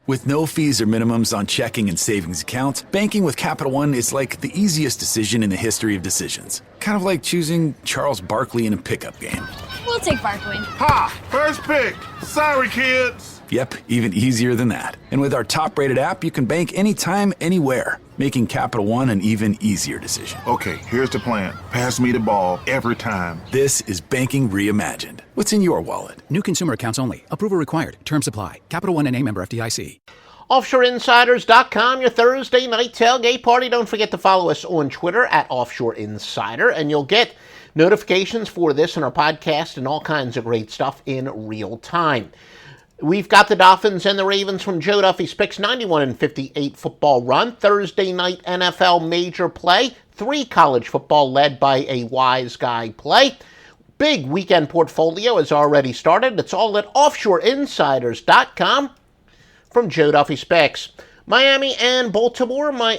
With no fees or minimums on checking and savings accounts, banking with Capital One is like the easiest decision in the history of decisions. Kind of like choosing Charles Barkley in a pickup game. We'll take Barkley. Ha! First pick. Sorry, kids. Yep, even easier than that. And with our top-rated app, you can bank anytime, anywhere, making Capital One an even easier decision. Okay, here's the plan. Pass me the ball every time. This is banking reimagined. What's in your wallet? New consumer accounts only. Approval required. Terms apply. Capital One N.A. member FDIC. OffshoreInsiders.com, your Thursday night tailgate party. Don't forget to follow us on Twitter at Offshore Insider, and you'll get notifications for this and our podcast and all kinds of great stuff in real time. We've got the Dolphins and the Ravens from Joe Duffy's Picks 91-58 football run. Thursday night NFL major play. 3 college football led by a wise guy play. Big weekend portfolio has already started. It's all at OffshoreInsiders.com from Joe Duffy's Picks. Miami and Baltimore. Baltimore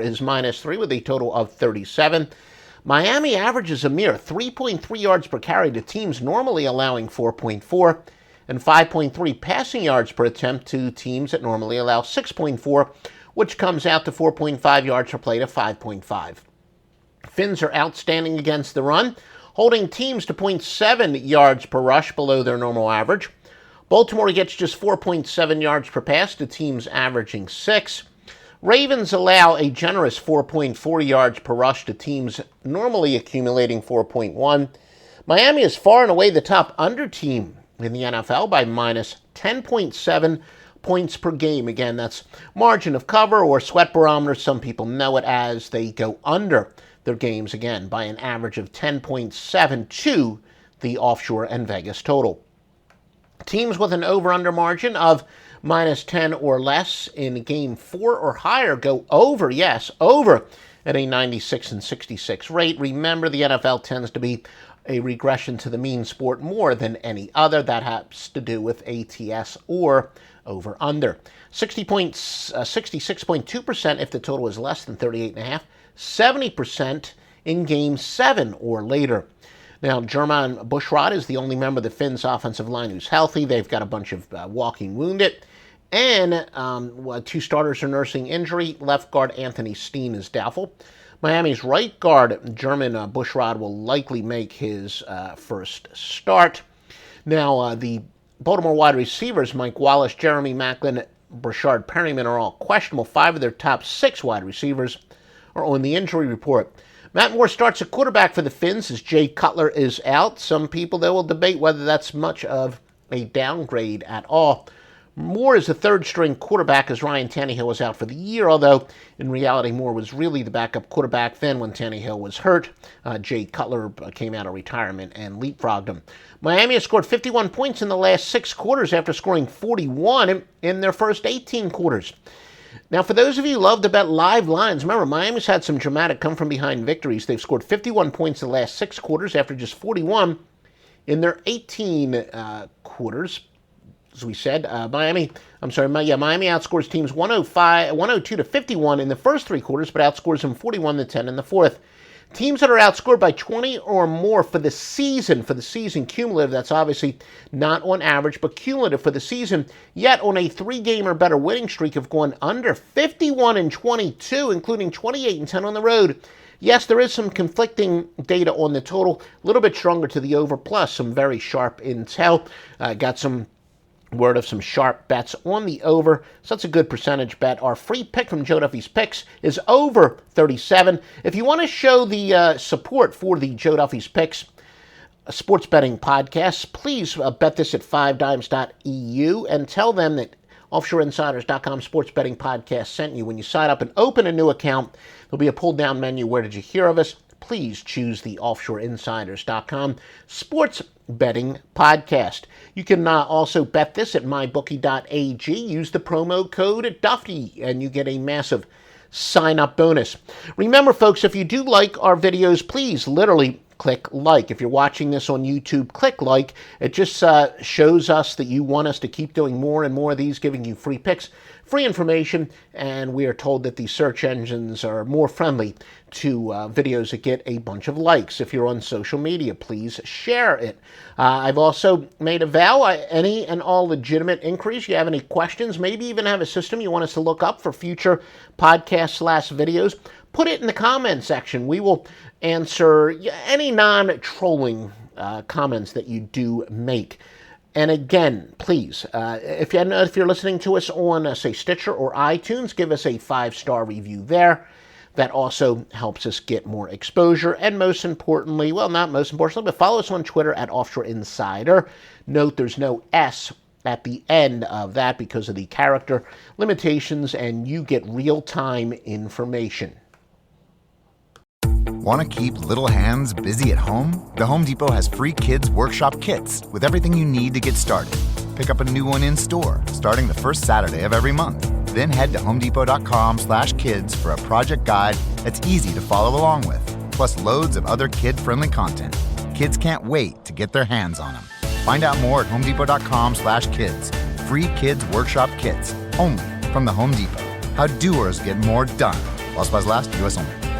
is -3 with a total of 37. Miami averages a mere 3.3 yards per carry to teams normally allowing 4.4 and 5.3 passing yards per attempt to teams that normally allow 6.4, which comes out to 4.5 yards per play to 5.5. Fins are outstanding against the run, holding teams to 0.7 yards per rush below their normal average. Baltimore gets just 4.7 yards per pass to teams averaging 6. Ravens allow a generous 4.4 yards per rush to teams normally accumulating 4.1. Miami is far and away the top under team in the NFL by minus 10.7 points per game. Again, that's margin of cover or sweat barometer. Some people know it as. They go under their games again by an average of 10.7 to the offshore and Vegas total. Teams with an over-under margin of minus 10 or less in game 4 or higher go over, over at a 96-66 rate. Remember, the NFL tends to be a regression to the mean sport more than any other. That has to do with ATS or over-under. 66.2% if the total is less than 38.5, 70% in game 7 or later. Now, Jermon Bushrod is the only member of the Finns offensive line who's healthy. They've got a bunch of walking wounded. And 2 starters are nursing injury. Left guard Anthony Steen is doubtful. Miami's right guard, Jermon Bushrod, will likely make his first start. Now, the Baltimore wide receivers, Mike Wallace, Jeremy Maclin, Brashard Perryman, are all questionable. 5 of their top 6 wide receivers are on the injury report. Matt Moore starts at quarterback for the Finns as Jay Cutler is out. Some people, they will debate whether that's much of a downgrade at all. Moore is the third-string quarterback as Ryan Tannehill was out for the year, although in reality Moore was really the backup quarterback then when Tannehill was hurt. Jay Cutler came out of retirement and leapfrogged him. Miami has scored 51 points in the last 6 quarters after scoring 41 in their first 18 quarters. Now, for those of you who love to bet live lines, remember, Miami's had some dramatic come-from-behind victories. They've scored 51 points in the last 6 quarters after just 41 in their 18 quarters. As we said, Miami outscores teams 102 to 51 in the first 3 quarters, but outscores them 41 to 10 in the fourth. Teams that are outscored by 20 or more for the season cumulative, that's obviously not on average, but cumulative for the season, yet on a 3-game or better winning streak have gone under 51 and 22, including 28 and 10 on the road. Yes, there is some conflicting data on the total, a little bit stronger to the over, plus some very sharp intel. Got some word of some sharp bets on the over, so that's a good percentage bet. Our free pick from Joe Duffy's Picks is over 37. If you want to show the support for the Joe Duffy's Picks sports betting podcast, please bet this at 5dimes.eu and tell them that OffshoreInsiders.com sports betting podcast sent you. When you sign up and open a new account, there'll be a pull-down menu. Where did you hear of us? Please choose the OffshoreInsiders.com sports betting podcast. You can also bet this at mybookie.ag. Use the promo code Duffy, and you get a massive sign-up bonus. Remember, folks, if you do like our videos, please literally click like. If you're watching this on YouTube, click like. It just shows us that you want us to keep doing more and more of these, giving you free picks, free information, and we are told that the search engines are more friendly to videos that get a bunch of likes. If you're on social media, please share it. I've also made a vow, any and all legitimate inquiries, you have any questions, maybe even have a system you want us to look up for future podcasts/videos, put it in the comment section. We will answer any non-trolling comments that you do make. And again, please, if you're listening to us on, say, Stitcher or iTunes, give us a 5-star review there. That also helps us get more exposure. And most importantly, well, not most importantly, but follow us on Twitter at Offshore Insider. Note there's no S at the end of that because of the character limitations, and you get real-time information. Want to keep little hands busy at home? The Home Depot has free kids workshop kits with everything you need to get started. Pick up a new one in store starting the first Saturday of every month. Then head to homedepot.com/kids for a project guide that's easy to follow along with, plus loads of other kid-friendly content. Kids can't wait to get their hands on them. Find out more at homedepot.com/kids. Free kids workshop kits, only from the Home Depot. How doers get more done. While supplies last, U.S. only.